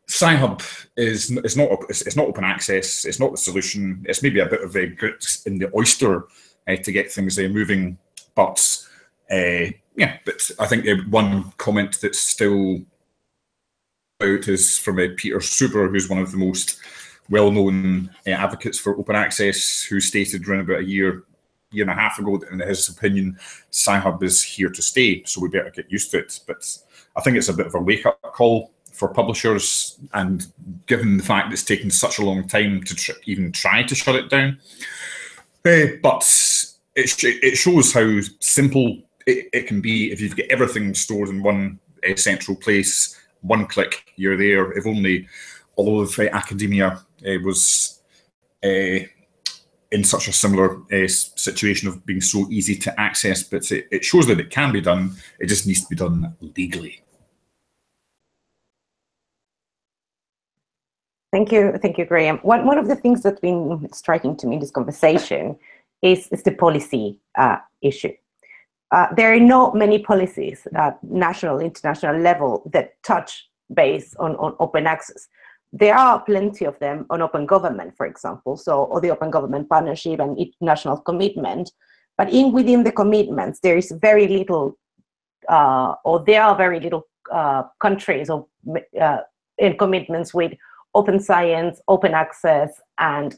Sci-Hub is not open access. It's not the solution. It's maybe a bit of a grit in the oyster to get things moving. But but I think one comment that's still out is from Peter Suber, who's one of the most well-known advocates for open access, who stated around about a year and a half ago that in his opinion, Sci-Hub is here to stay, so we better get used to it. But I think it's a bit of a wake-up call for publishers, and given the fact that it's taken such a long time to even try to shut it down. But it shows how simple it can be if you've got everything stored in one central place. One click, you're there. If only all of academia was in such a similar situation of being so easy to access. But it shows that it can be done. It just needs to be done legally. Thank you, Graham. One of the things that's been striking to me in this conversation is the policy issue. There are not many policies at national, international level that touch base on open access. There are plenty of them on open government, for example, or the Open Government Partnership and international commitment. But within the commitments, there is very little, or there are very little countries in commitments with open science, open access, and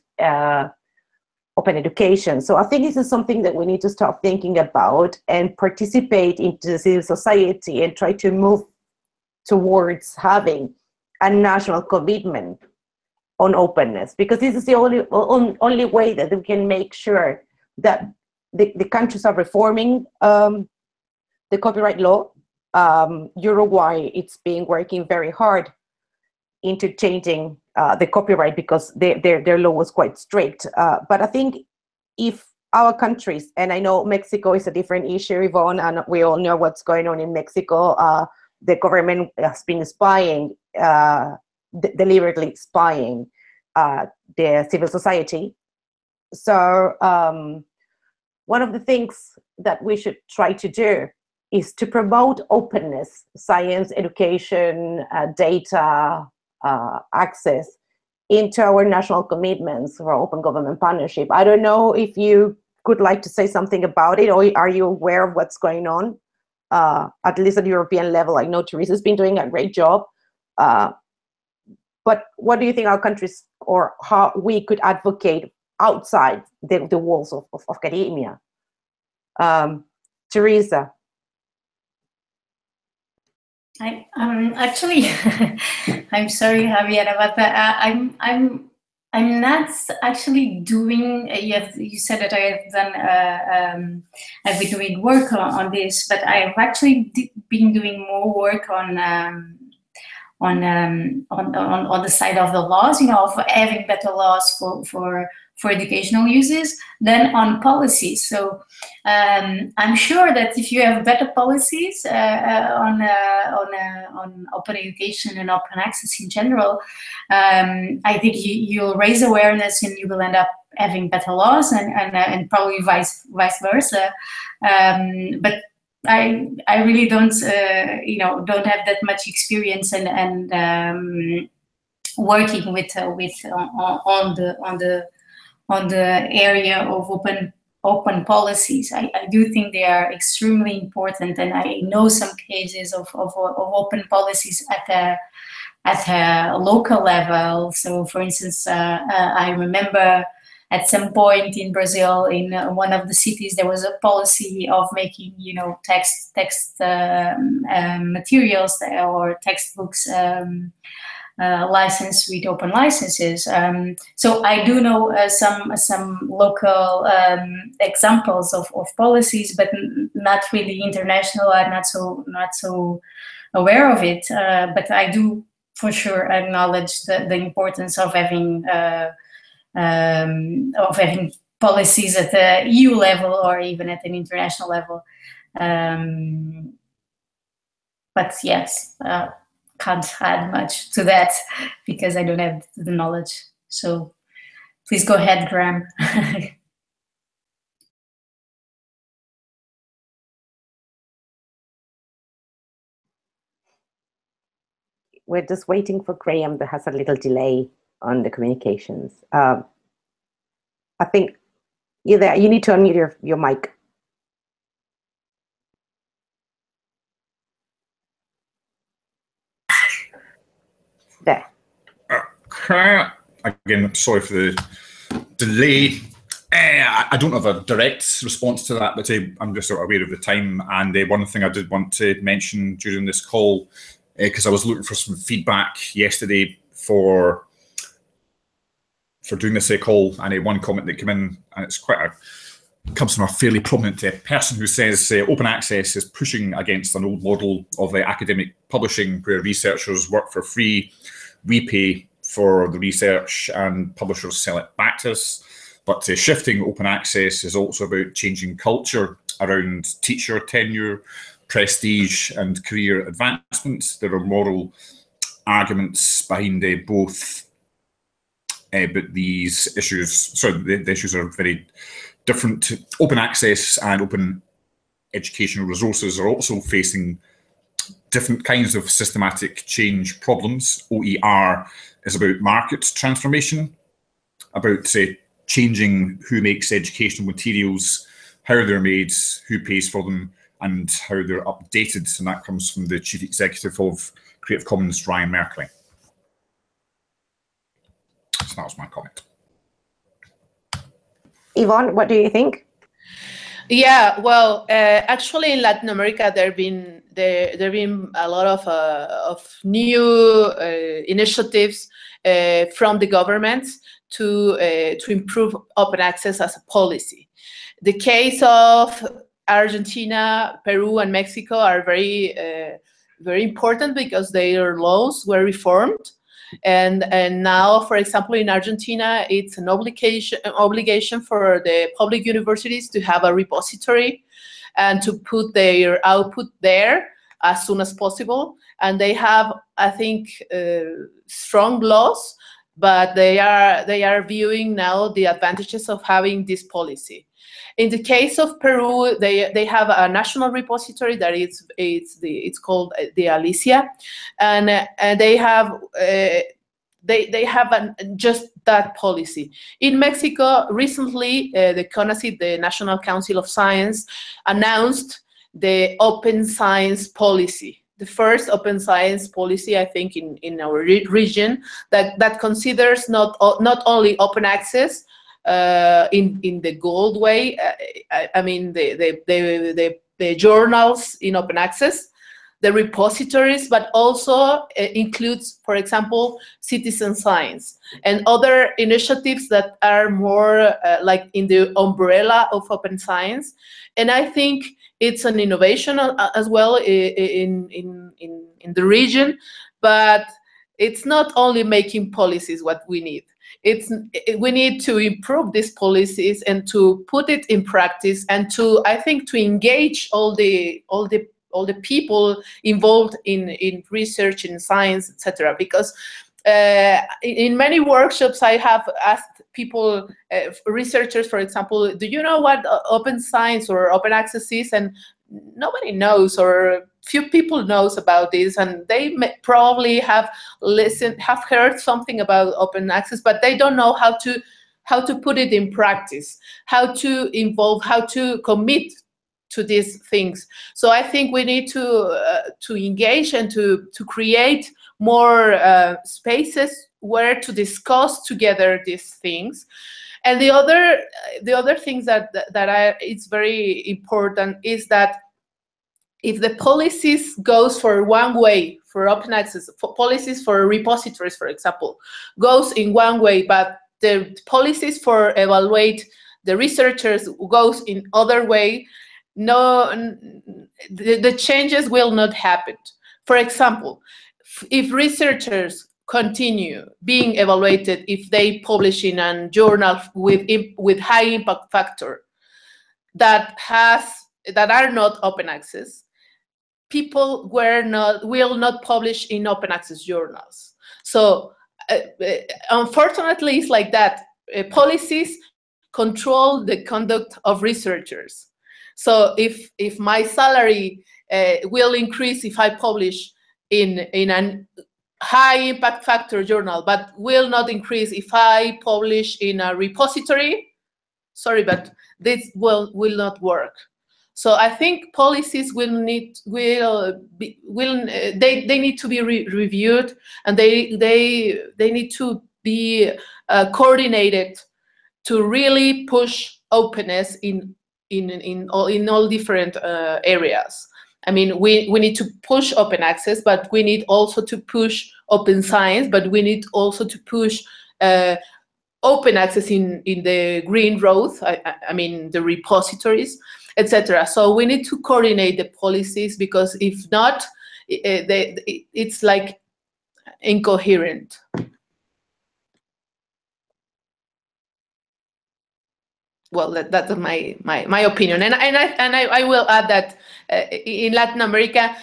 open education. So I think this is something that we need to start thinking about and participate into civil society and try to move towards having a national commitment on openness, because this is the only way that we can make sure that the countries are reforming the copyright law. Uruguay, it's been working very hard into changing the copyright because their law was quite strict. But I think if our countries, and I know Mexico is a different issue, Ivonne, and we all know what's going on in Mexico. The government has been spying, deliberately spying the civil society. So one of the things that we should try to do is to promote openness, science, education, data, access into our national commitments for open government partnership. I don't know if you could like to say something about it, or are you aware of what's going on, at least at the European level? I know Teresa's been doing a great job, but what do you think our countries, or how we could advocate outside the walls of academia? Teresa. Actually, I'm sorry, Javiera, but I'm not actually doing. You said that I have done. I've been doing work on this, but I've actually been doing more work on the side of the laws. You know, of having better laws for educational uses than on policies. So I'm sure that if you have better policies on open education and open access in general, I think you'll raise awareness and you will end up having better laws and probably vice versa. But I really don't don't have that much experience and working with on the area of open policies. I do think they are extremely important, and I know some cases of open policies at a local level. So, for instance, I remember at some point in Brazil, in one of the cities, there was a policy of making, text materials or textbooks licensed with open licenses. So I do know some local examples of policies, but not really international. I'm not so aware of it. But I do for sure acknowledge the importance of having policies at the EU level or even at an international level. But yes. Can't add much to that because I don't have the knowledge. So please go ahead, Graham. We're just waiting for Graham. There has a little delay on the communications. I think you're there. You need to unmute your mic. There. Again, sorry for the delay. I don't have a direct response to that, but I'm just sort of aware of the time. And one thing I did want to mention during this call, because I was looking for some feedback yesterday for doing this call, and one comment that came in, and it's comes from a fairly prominent person who says open access is pushing against an old model of academic publishing where researchers work for free, we pay for the research and publishers sell it back to us. But shifting open access is also about changing culture around teacher tenure, prestige and career advancement. There are moral arguments behind both, but these issues, the issues are very different. Open access and open educational resources are also facing different kinds of systematic change problems. OER is about market transformation, about changing who makes educational materials, how they're made, who pays for them, and how they're updated. And that comes from the Chief Executive of Creative Commons, Ryan Merkley. So that was my comment. Ivonne, what do you think? Yeah, well, actually in Latin America, there have been a lot of new initiatives from the governments to improve open access as a policy. The case of Argentina, Peru, and Mexico are very important because their laws were reformed. And now, for example, in Argentina, it's an obligation for the public universities to have a repository and to put their output there as soon as possible. And they have, I think, strong laws, but they are viewing now the advantages of having this policy. In the case of Peru, they have a national repository that it's called the Alicia, and they have they have just that policy. In Mexico, recently, the CONACYT, the National Council of Science, announced the open science policy, the first open science policy, I think, in our region that considers not only open access in the gold way. I mean the journals in open access, the repositories, but also includes, for example, citizen science and other initiatives that are more like in the umbrella of open science. And I think it's an innovation as well in the region, but it's not only making policies what we need. We need to improve these policies and to put it in practice, and to, I think, to engage all the people involved in research, in science, etc. Because in many workshops I have asked people, researchers, for example, do you know what open science or open access is? And nobody knows, or few people knows about this, and they probably have heard something about open access, but they don't know how to put it in practice, how to involve, how to commit to these things. So I think we need to engage and to create more spaces where to discuss together these things. And the other things that it's very important is that if the policies goes for one way for open access, for policies for repositories, for example, goes in one way, but the policies for evaluate the researchers goes in other way, the changes will not happen. For example, if researchers continue being evaluated if they publish in a journal with high impact factor that are not open access, people will not publish in open access journals. So unfortunately, it's like that. Policies control the conduct of researchers. So if my salary will increase if I publish in a high impact factor journal, but will not increase if I publish in a repository, sorry, but this will not work. So I think policies need to be reviewed, and they need to be coordinated to really push openness in all different areas. I mean, we need to push open access, but we need also to push open science, but we need also to push open access in the green roads, I mean, the repositories, etc. So we need to coordinate the policies, because if not, it's like incoherent. Well, that's my opinion, and I will add that in Latin America,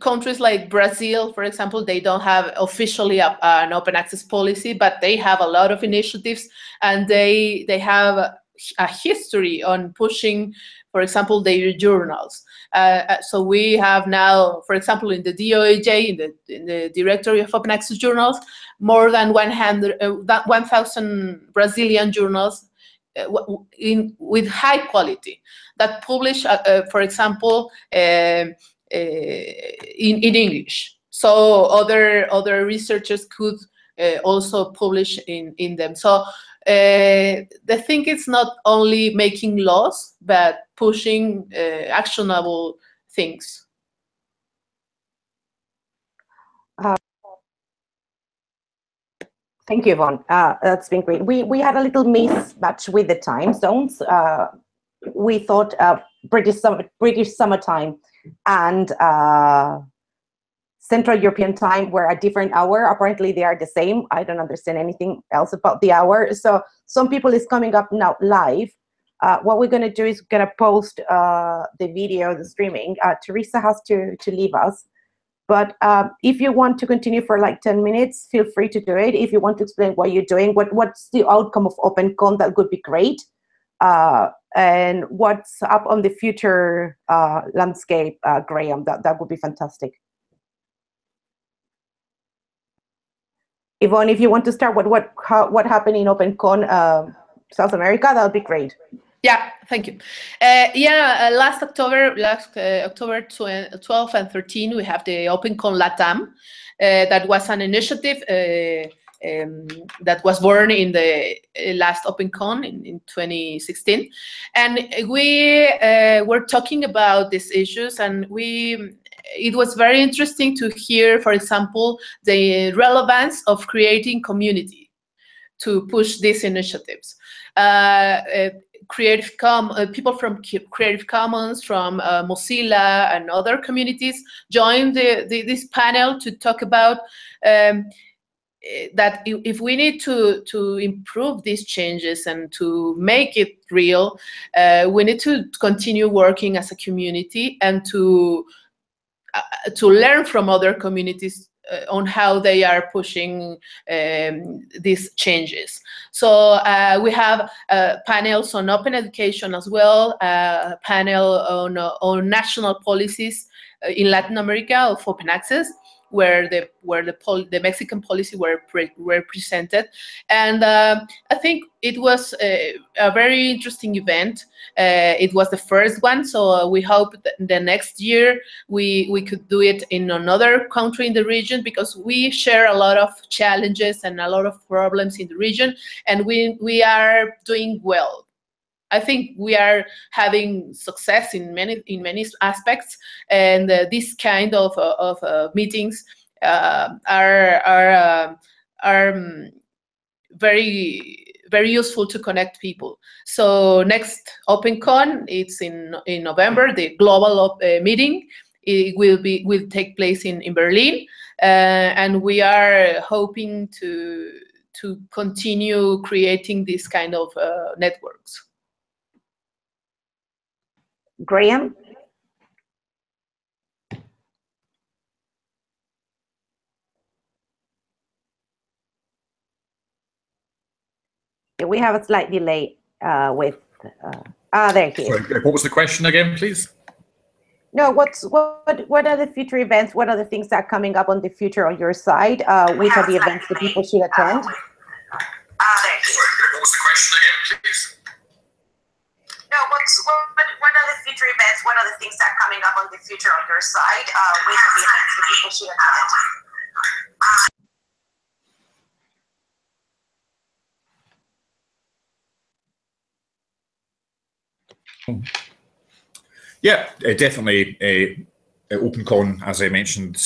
countries like Brazil, for example, they don't have officially an open access policy, but they have a lot of initiatives, and they have a history on pushing, for example, their journals. So we have now, for example, in the DOAJ, in the Directory of Open Access Journals, more than 1,000 Brazilian journals with high quality that publish, for example, in English. So other researchers could also publish in them. So the thing is not only making laws, but pushing actionable things. Thank you, Yvonne. That's been great. We had a little mismatch with the time zones. We thought British summertime and Central European time were a different hour. Apparently, they are the same. I don't understand anything else about the hour. So some people is coming up now live. What we're going to do is going to post the video, the streaming. Teresa has to leave us. But if you want to continue for like 10 minutes, feel free to do it. If you want to explain what you're doing, what's the outcome of OpenCon, that would be great. And what's up on the future landscape, Graham, that would be fantastic. Ivonne, if you want to start with what happened in OpenCon South America, that would be great. Yeah, thank you. Last October 12 and 13, we have the OpenCon LATAM. That was an initiative that was born in the last OpenCon in 2016. And we were talking about these issues, and it was very interesting to hear, for example, the relevance of creating community to push these initiatives. People from Creative Commons, from Mozilla and other communities joined this panel to talk about that if we need to improve these changes and to make it real, we need to continue working as a community and to learn from other communities on how they are pushing these changes. So we have panels on open education as well, a panel on national policies in Latin America of open access, where the Mexican policy were presented. And I think it was a very interesting event. It was the first one, so we hope that the next year we could do it in another country in the region, because we share a lot of challenges and a lot of problems in the region, and we are doing well. I think we are having success in many aspects, and this kind of meetings are very useful to connect people. So next OpenCon, it's in November, the global meeting. It will take place in Berlin, and we are hoping to continue creating this kind of networks. Graham? We have a slight delay with. There he is. Sorry, what was the question again, please? No, what are the future events? What are the things that are coming up on the future on your side? Which are the events that people should attend? Sorry, what was the question again, please? No, what are the future events? What are the things that are coming up on the future on your side? Which are the events that people should attend? Yeah, definitely. OpenCon, as I mentioned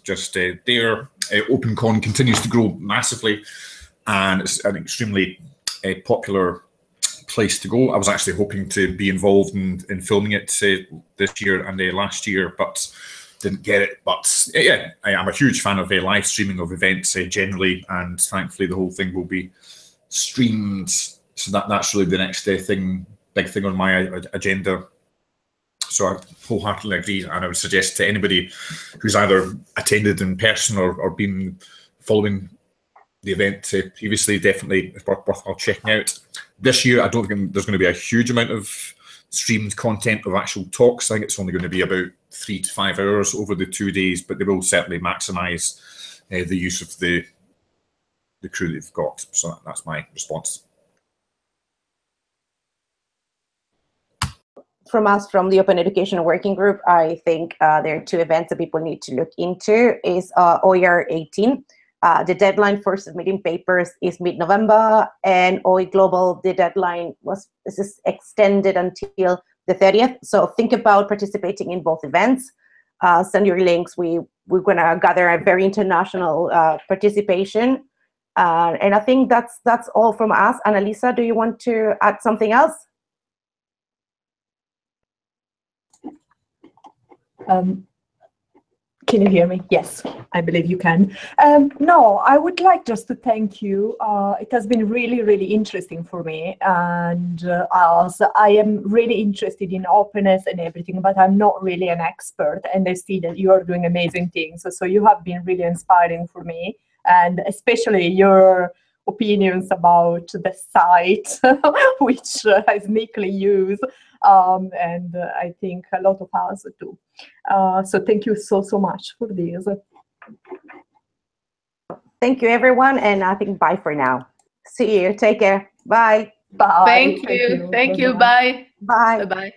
just there, OpenCon continues to grow massively, and it's an extremely popular place to go. I was actually hoping to be involved in filming it this year and last year, but didn't get it. But yeah, I am a huge fan of live streaming of events generally, and thankfully the whole thing will be streamed. So that's really the next big thing on my agenda. So I wholeheartedly agree, and I would suggest to anybody who's either attended in person or been following the event previously, definitely worthwhile checking out. This year, I don't think there's going to be a huge amount of streamed content of actual talks. I think it's only going to be about 3 to 5 hours over the 2 days, but they will certainly maximise the use of the crew they've got. So that's my response. From us, from the Open Education Working Group, I think there are 2 events that people need to look into. Is OER 18. The deadline for submitting papers is mid-November, and OE Global, the deadline is extended until the 30th. So think about participating in both events. Send your links. We're going to gather a very international participation. And I think that's all from us. Annalisa, do you want to add something else? Can you hear me? Yes, I believe you can. No, I would like just to thank you. It has been really, really interesting for me. And as I am really interested in openness and everything, but I'm not really an expert. And I see that you are doing amazing things. So you have been really inspiring for me. And especially your opinions about the site, which I sneakily use. And I think a lot of us do. So thank you so much for this. Thank you, everyone, and I think bye for now. See you. Take care. Bye. Bye. Thank you. Thank you. Bye. Bye. Bye-bye.